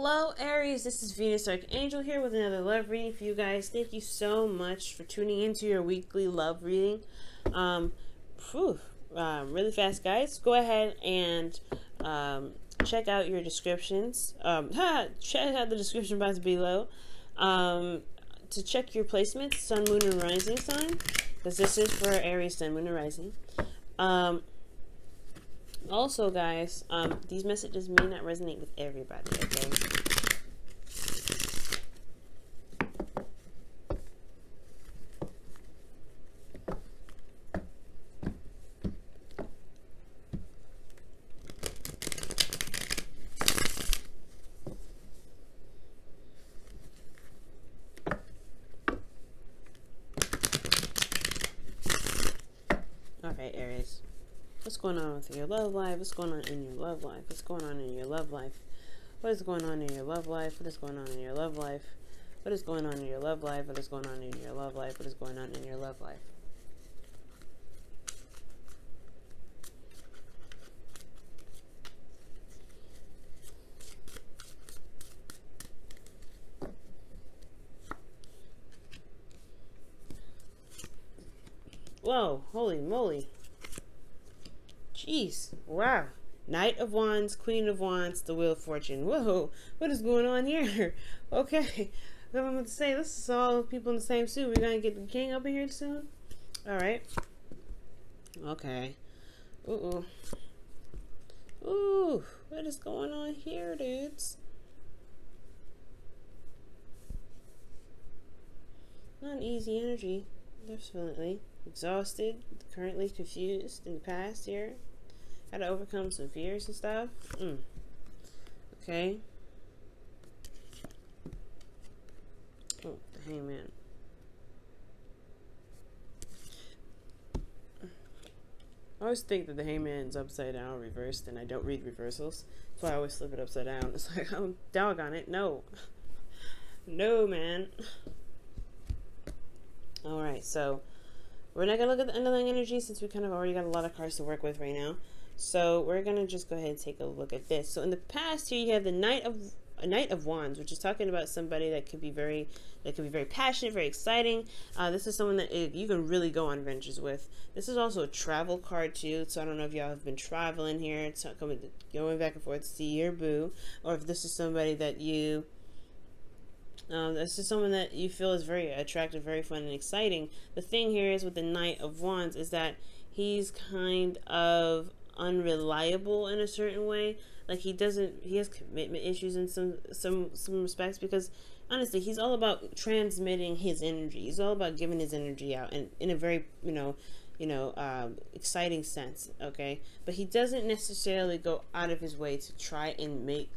Hello Aries, this is Venus Archangel here with another love reading for you guys. Thank you so much for tuning into your weekly love reading. Really fast guys, go ahead and check out your descriptions. Check out the description box below to check your placements, Sun, Moon, and Rising sign, because this is for Aries, Sun, Moon, and Rising. Also, guys, these messages may not resonate with everybody, okay? Alright, Aries. What's going on with your love life? What's going on in your love life? What's going on in your love life? What is going on in your love life? What is going on in your love life? What is going on in your love life? What is going on in your love life? What is going on in your love life? Whoa, holy moly. Jeez, wow. Knight of Wands, Queen of Wands, the Wheel of Fortune. Whoa, what is going on here? Okay, what I'm going to say, this is all people in the same suit. We're going to get the king up in here soon? Alright. Okay. Ooh. Ooh, what is going on here, dudes? Not an easy energy, definitely. Exhausted, currently confused in the past here. Had to overcome some fears and stuff. Okay. Oh, the Hangman. I always think that the Hangman's upside down or reversed, and I don't read reversals. That's why I always flip it upside down. It's like, oh, doggone it. No. No, man. Alright, so we're not going to look at the underlying energy since we kind of already got a lot of cards to work with right now. So we're going to just go ahead and take a look at this. So in the past here you have the Knight of Wands, which is talking about somebody that could be very passionate, very exciting. This is someone that you can really go on adventures with. This is also a travel card too. So I don't know if y'all have been traveling here. It's not going back and forth to see your boo, or if this is somebody that you this is someone that you feel is very attractive, very fun, and exciting. The thing here is with the Knight of Wands is that he's kind of unreliable in a certain way. Like he has commitment issues in some respects, because honestly he's all about transmitting his energy. He's all about giving his energy out, and in a very exciting sense, okay? But he doesn't necessarily go out of his way to try and make,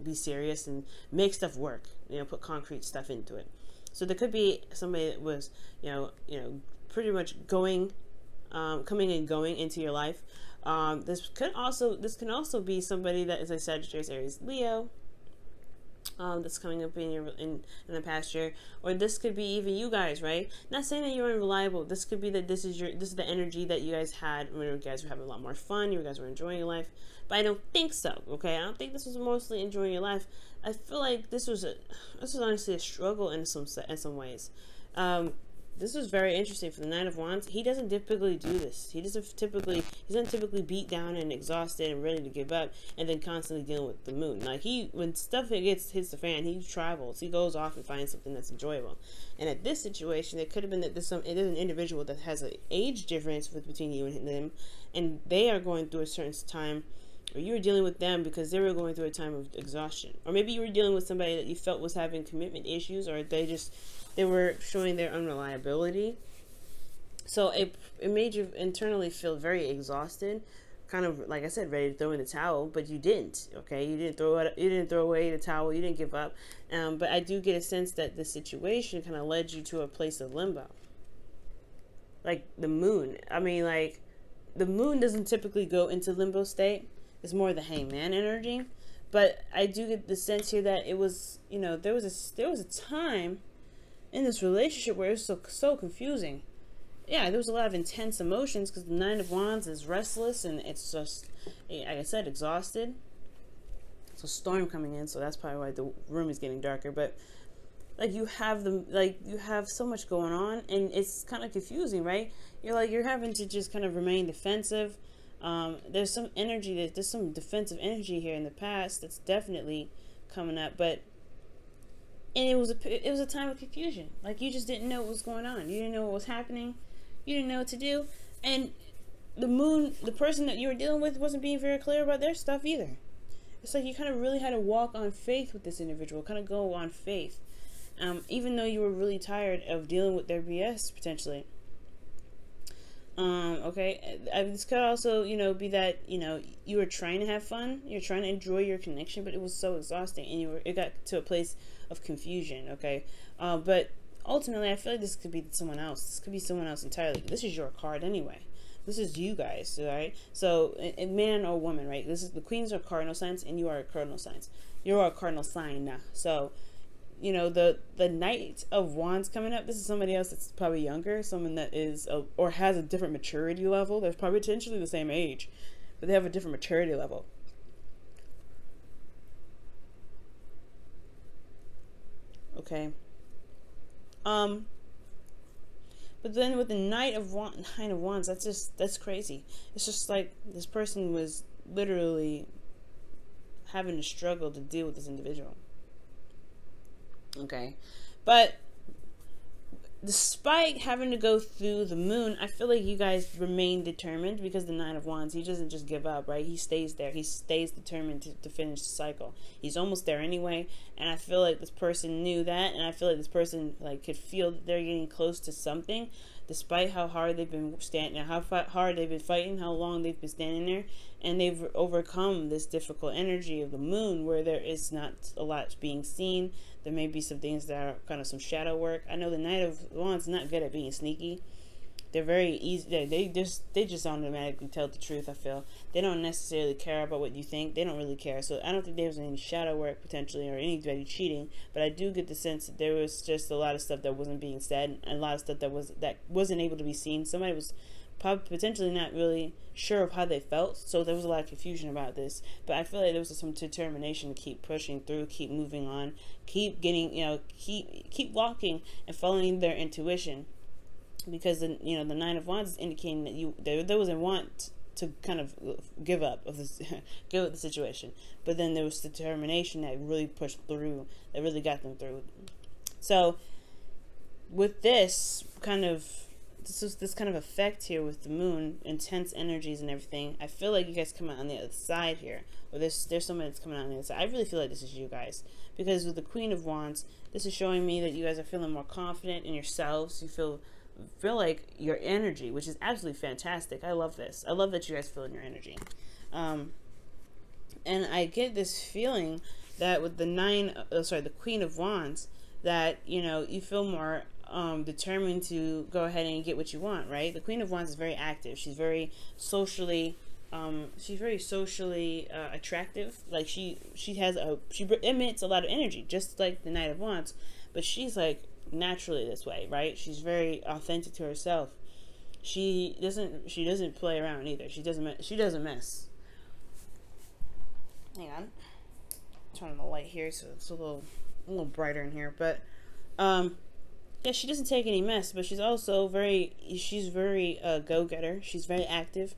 be serious and make stuff work, put concrete stuff into it. So there could be somebody that was, pretty much coming and going into your life. This can also be somebody that is a Sagittarius, Aries, Leo, that's coming up in the past year, or this could be even you guys, right? Not saying that you're unreliable. This could be that this is the energy that you guys had when you guys were having a lot more fun. You guys were enjoying your life, but I don't think so. Okay, I don't think this was mostly enjoying your life. I feel like this was honestly a struggle in some ways. This was very interesting for the Knight of Wands. He doesn't typically do this. He's not typically beat down and exhausted and ready to give up, and then constantly dealing with the moon. Like when stuff hits the fan, he travels. He goes off and finds something that's enjoyable. And at this situation, it could have been that there's an individual that has an age difference between you and them, and they are going through a certain time, or you were dealing with them because they were going through a time of exhaustion. Or maybe you were dealing with somebody that you felt was having commitment issues, or they were showing their unreliability. So it made you internally feel very exhausted, kind of, like I said, ready to throw in the towel, but you didn't, okay? You didn't throw away the towel, you didn't give up. But I do get a sense that the situation kind of led you to a place of limbo. Like the moon. I mean, like, the moon doesn't typically go into limbo state. It's more the Hangman energy. But I do get the sense here that it was, there was a time in this relationship where it was so confusing. Yeah, there was a lot of intense emotions because the Nine of Wands is restless and it's just, like I said, exhausted. a storm coming in, so that's probably why the room is getting darker. But like you have so much going on, and it's kind of confusing, right? You're having to just kind of remain defensive. There's some energy, there's some defensive energy here in the past that's definitely coming up, and it was a time of confusion. Like you just didn't know what was going on. You didn't know what was happening. You didn't know what to do, and the person that you were dealing with wasn't being very clear about their stuff either. It's like you kind of really had to walk on faith with this individual, kind of go on faith, even though you were really tired of dealing with their BS potentially. Okay, this could also, be that, you were trying to have fun, you're trying to enjoy your connection, but it was so exhausting, and it got to a place of confusion, okay? But ultimately, I feel like this could be someone else. This could be someone else entirely. This is your card anyway. This is you guys, right? So, a man or woman, right? This is the queens are cardinal signs, and you are a cardinal signs. You are a cardinal sign now. So, the Knight of Wands coming up, this is somebody else that's probably younger, someone that is, or has a different maturity level. They're probably potentially the same age, but they have a different maturity level. Okay. But then with the Knight of Wands, that's crazy. It's just like this person was literally having to struggle to deal with this individual. Okay, but despite having to go through the moon, I feel like you guys remain determined, because the Nine of Wands, he doesn't just give up, right? He stays there. He stays determined to finish the cycle. He's almost there anyway, and I feel like this person knew that, and I feel like this person could feel that they're getting close to something, despite how hard they've been standing, how hard they've been fighting, how long they've been standing there, and they've overcome this difficult energy of the moon, where there is not a lot being seen. There may be some things that are kind of some shadow work. I know the Knight of Wands is not good at being sneaky. They're very easy. They just automatically tell the truth. I feel they don't necessarily care about what you think. They don't really care. So I don't think there was any shadow work potentially, or anybody cheating. But I do get the sense that there was just a lot of stuff that wasn't being said, and a lot of stuff that wasn't able to be seen. Somebody was probably potentially not really sure of how they felt, so there was a lot of confusion about this. But I feel like there was some determination to keep pushing through, keep moving on, keep getting, keep walking and following their intuition, because the Nine of Wands is indicating that there was a want to kind of give up of this, give up the situation, but then there was determination that really pushed through, that really got them through. So with this kind of effect here with the moon, intense energies and everything, I feel like you guys come out on the other side here, or there's someone that's coming out on the other side. I really feel like this is you guys, because with the Queen of Wands, this is showing me that you guys are feeling more confident in yourselves. You feel like your energy, which is absolutely fantastic. I love this. I love that you guys feel in your energy. And I get this feeling that with the Queen of Wands, that you feel more determined to go ahead and get what you want, right? The Queen of Wands is very active. She's very socially attractive. Like she emits a lot of energy, just like the Knight of Wands, but she's like naturally this way, right? She's very authentic to herself. She doesn't play around either. She doesn't mess. Hang on, turn on the light here so it's a little brighter in here, but yeah, she doesn't take any mess, but she's also very go-getter. She's very active,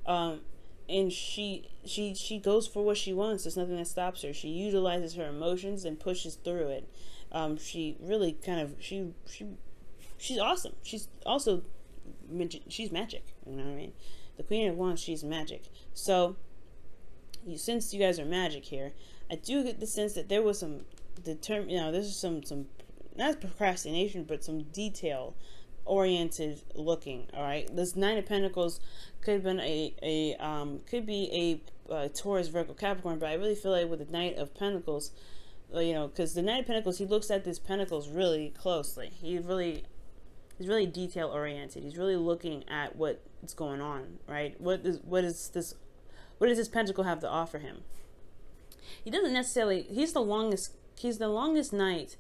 and she goes for what she wants. There's nothing that stops her. She utilizes her emotions and pushes through it. She really she's awesome. She's also she's magic. You know what I mean? The Queen of Wands, she's magic. So since you guys are magic here, I do get the sense that there was some there's some not procrastination, but some detail oriented looking. All right, this Nine of Pentacles could have been a Taurus, Virgo, Capricorn, but I really feel like with the Knight of Pentacles, because the Knight of Pentacles, he looks at these pentacles really closely. He's really detail oriented. He's really looking at what's going on, right? What does this pentacle have to offer him? He doesn't necessarily. He's the longest knight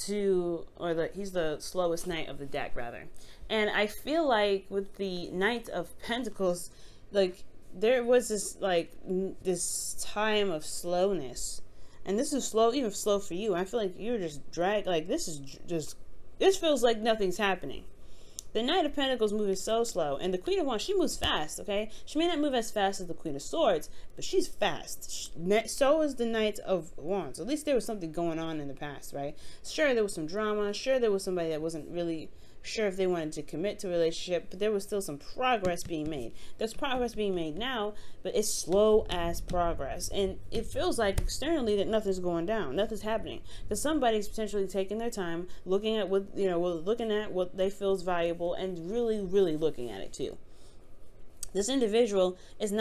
he's the slowest knight of the deck, rather. And I feel like with the Knight of Pentacles, like there was this time of slowness And this is slow, even slow for you. I feel like you're just dragged. Like, this feels like nothing's happening. The Knight of Pentacles moving so slow, and the Queen of Wands, she moves fast, okay? She may not move as fast as the Queen of Swords, but she's fast. So is the Knight of Wands. At least there was something going on in the past, right? Sure, there was some drama. Sure, there was somebody that wasn't really sure if they wanted to commit to a relationship, but there was still some progress being made. There's progress being made now, but it's slow as progress, and it feels like externally that nothing's going down, nothing's happening, because somebody's potentially taking their time, looking at what, you know, looking at what they feel is valuable, and really looking at it too. This individual is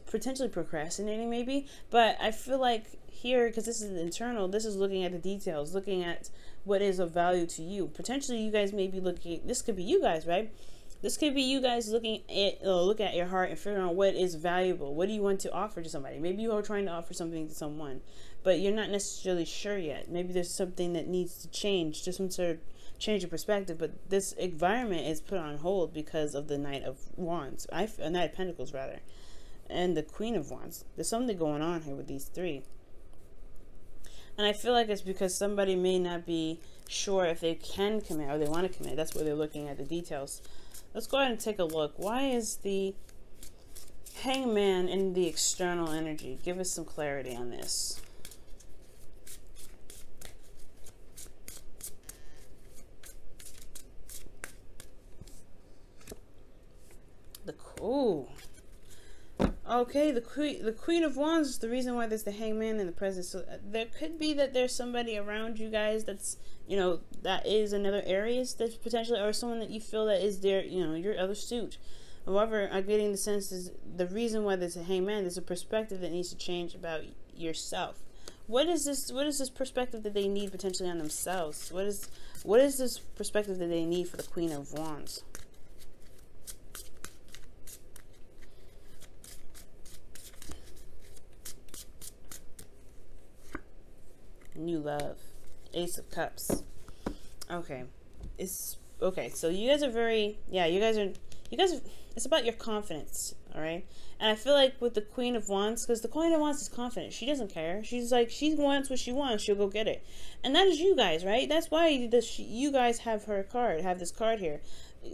potentially procrastinating maybe, but I feel like here, because this is internal, this is looking at the details, looking at what is of value to you. Potentially you guys may be looking, this could be you guys, right? This could be you guys looking at your heart and figuring out what is valuable. What do you want to offer to somebody? Maybe you are trying to offer something to someone, but you're not necessarily sure yet. Maybe there's something that needs to change, just some sort of change of perspective, but this environment is put on hold because of the Knight of Wands, Knight of Pentacles rather, and the Queen of Wands. There's something going on here with these three. And I feel like it's because somebody may not be sure if they can commit or they want to commit. That's where they're looking at the details. Let's go ahead and take a look. Why is the Hangman in the external energy? Give us some clarity on this. Ooh. Okay, the Queen of Wands is the reason why there's the Hangman in the present. So there could be that there's somebody around you guys that's, you know, that is another Aries that's potentially, or someone that you feel that is their, you know, your other suit. However, I'm getting the sense is the reason why there's a Hangman, there's a perspective that needs to change about yourself. What is this perspective that they need potentially on themselves? What is this perspective that they need for the Queen of Wands? New love. Ace of Cups. Okay. It's okay. So you guys are very, yeah, you guys are, it's about your confidence. All right. And I feel like with the Queen of Wands, because the Queen of Wands is confident. She doesn't care. She's like, she wants what she wants. She'll go get it. And that is you guys, right? That's why you guys have her card, have this card here,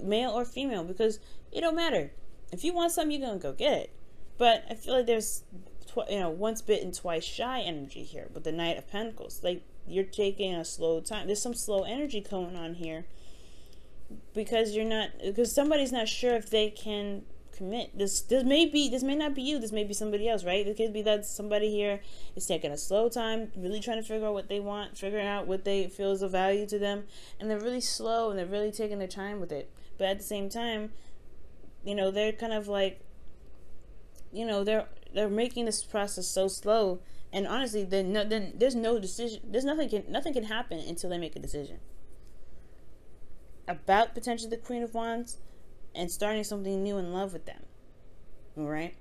male or female, because it don't matter. If you want something, you're going to go get it. But I feel like there's, you know, once bitten, twice shy energy here with the Knight of Pentacles. Like, you're taking a slow time. There's some slow energy going on here because somebody's not sure if they can commit. This may not be you. This may be somebody else, right? It could be that somebody here is taking a slow time, really trying to figure out what they want, figuring out what they feel is of value to them, and they're really slow and they're really taking their time with it. But at the same time, you know, they're kind of like, you know, they're making this process so slow, and honestly, then there's no decision. Nothing can happen until they make a decision about potentially the Queen of Wands and starting something new in love with them. All right.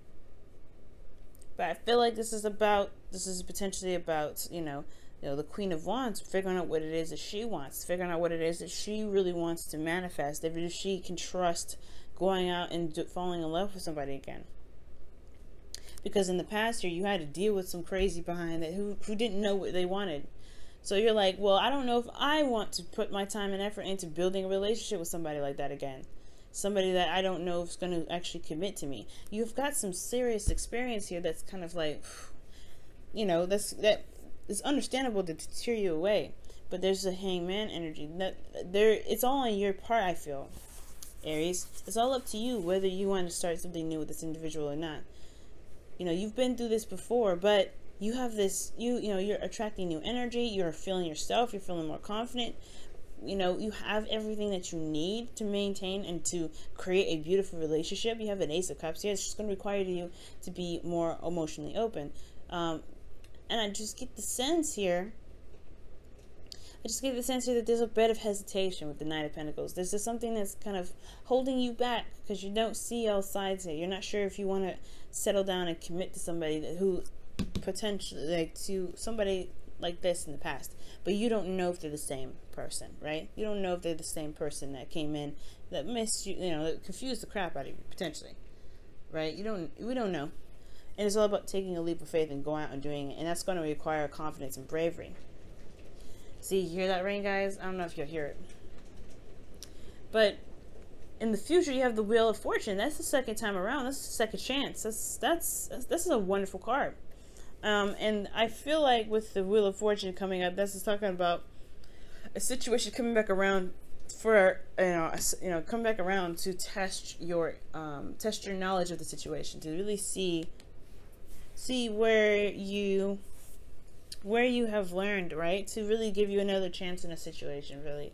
But I feel like this is potentially about, you know, the Queen of Wands figuring out what it is that she wants, figuring out what it is that she really wants to manifest, if she can trust going out and falling in love with somebody again. Because in the past year, you had to deal with some crazy behind that who didn't know what they wanted. So you're like, well, I don't know if I want to put my time and effort into building a relationship with somebody like that again. Somebody that I don't know if is going to actually commit to me. You've got some serious experience here that's kind of like, you know, that is understandable to tear you away. But there's a Hangman energy. It's all on your part, I feel, Aries. It's all up to you whether you want to start something new with this individual or not. You know, you've been through this before, but you have this, you know, you're attracting new energy. You're feeling yourself. You're feeling more confident. You know, you have everything that you need to maintain and to create a beautiful relationship. You have an Ace of Cups here. It's just going to require you to be more emotionally open. And I just get the sense here. That there's a bit of hesitation with the Knight of Pentacles. There's just something that's kind of holding you back because you don't see all sides here. You're not sure if you want to settle down and commit to somebody who potentially, like, to somebody like this in the past, but you don't know if they're the same person, right? You don't know if they're the same person that came in that missed you, you know, that confused the crap out of you potentially, right? We don't know. And it's all about taking a leap of faith and going out and doing it. And that's going to require confidence and bravery. See, you hear that rain, guys? I don't know if you'll hear it. But in the future, you have the Wheel of Fortune. That's the second time around. That's the second chance. This is a wonderful card. And I feel like with the Wheel of Fortune coming up, this is talking about a situation coming back around for, come back around to test your knowledge of the situation, to really see where you have learned, right? To really give you another chance in a situation, really.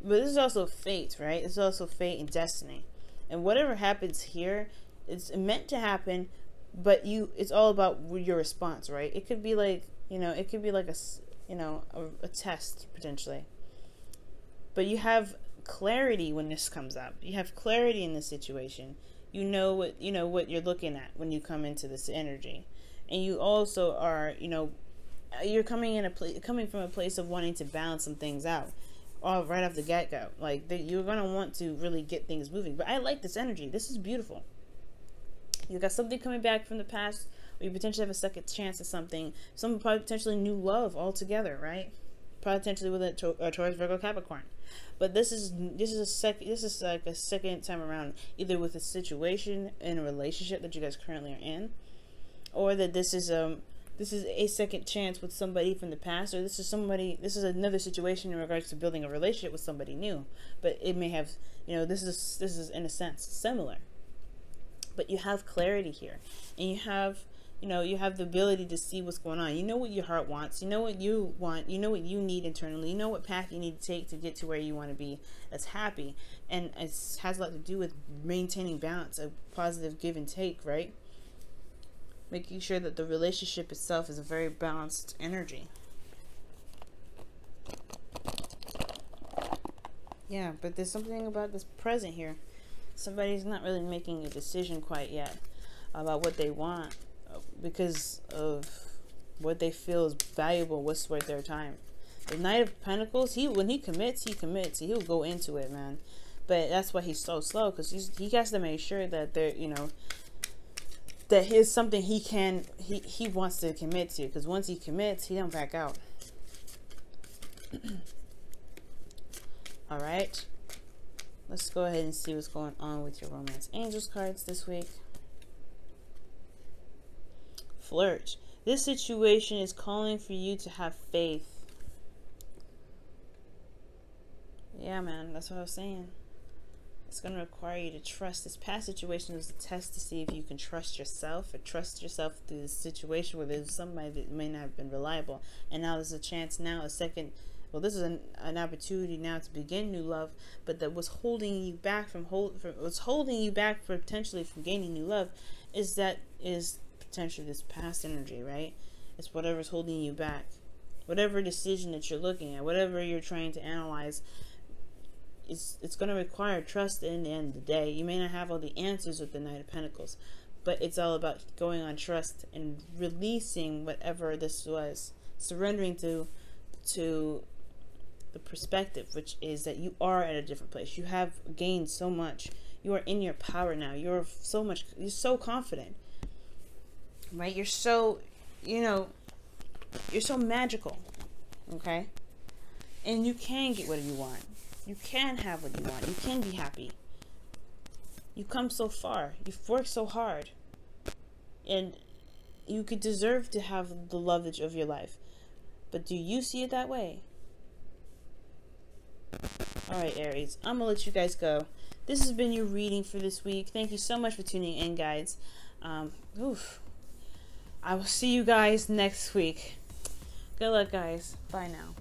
But this is also fate, right? It's also fate and destiny. And whatever happens here, it's meant to happen, but it's all about your response, right? It could be like, it could be like a test, potentially. But you have clarity when this comes up. You have clarity in this situation. You know what you're looking at when you come into this energy. And you also are, you're coming from a place of wanting to balance some things out. All right off the get-go. Like, you're going to want to really get things moving. But I like this energy. This is beautiful. You got something coming back from the past, or you potentially have a second chance at something. Some potentially new love altogether, right? Potentially with a Taurus, Virgo, Capricorn. But this is like a second time around, either with a situation in a relationship that you guys currently are in, or that this is a second chance with somebody from the past, or this is another situation in regards to building a relationship with somebody new. But it may have, this is in a sense similar. But you have clarity here, and you have the ability to see what's going on. You know what your heart wants. You know what you want. You know what you need internally. You know what path you need to take to get to where you want to be that's happy. And it has a lot to do with maintaining balance, a positive give and take, right? Making sure that the relationship itself is a very balanced energy. Yeah, but there's something about this present here. Somebody's not really making a decision quite yet about what they want because of what they feel is valuable, what's worth their time. The Knight of Pentacles, when he commits, he'll go into it, man. But that's why he's so slow, because he has to make sure that they're, that here's something he wants to commit to, because once he commits, he don't back out. All right, let's go ahead and see what's going on with your Romance Angels cards this week. Flirt. This situation is calling for you to have faith. Yeah, man, that's what I was saying. It's going to require you to trust. This past situation was a test to see if you can trust yourself, or trust yourself through this situation where there's somebody that may not have been reliable. And now there's a chance now, this is an opportunity now to begin new love, but that was holding you back potentially from gaining new love is potentially this past energy, right? It's whatever's holding you back. Whatever decision that you're looking at, whatever you're trying to analyze, it's going to require trust in the end of the day. You may not have all the answers with the Knight of Pentacles, but it's all about going on trust and releasing whatever this was, surrendering to the perspective, which is that you are at a different place. You have gained so much. You are in your power now. You're so confident, right? You're so magical, okay? And you can get what you want. You can have what you want. You can be happy. You've come so far. You've worked so hard. And you could deserve to have the love of your life. But do you see it that way? Alright, Aries. I'm going to let you guys go. This has been your reading for this week. Thank you so much for tuning in, guys. I will see you guys next week. Good luck, guys. Bye now.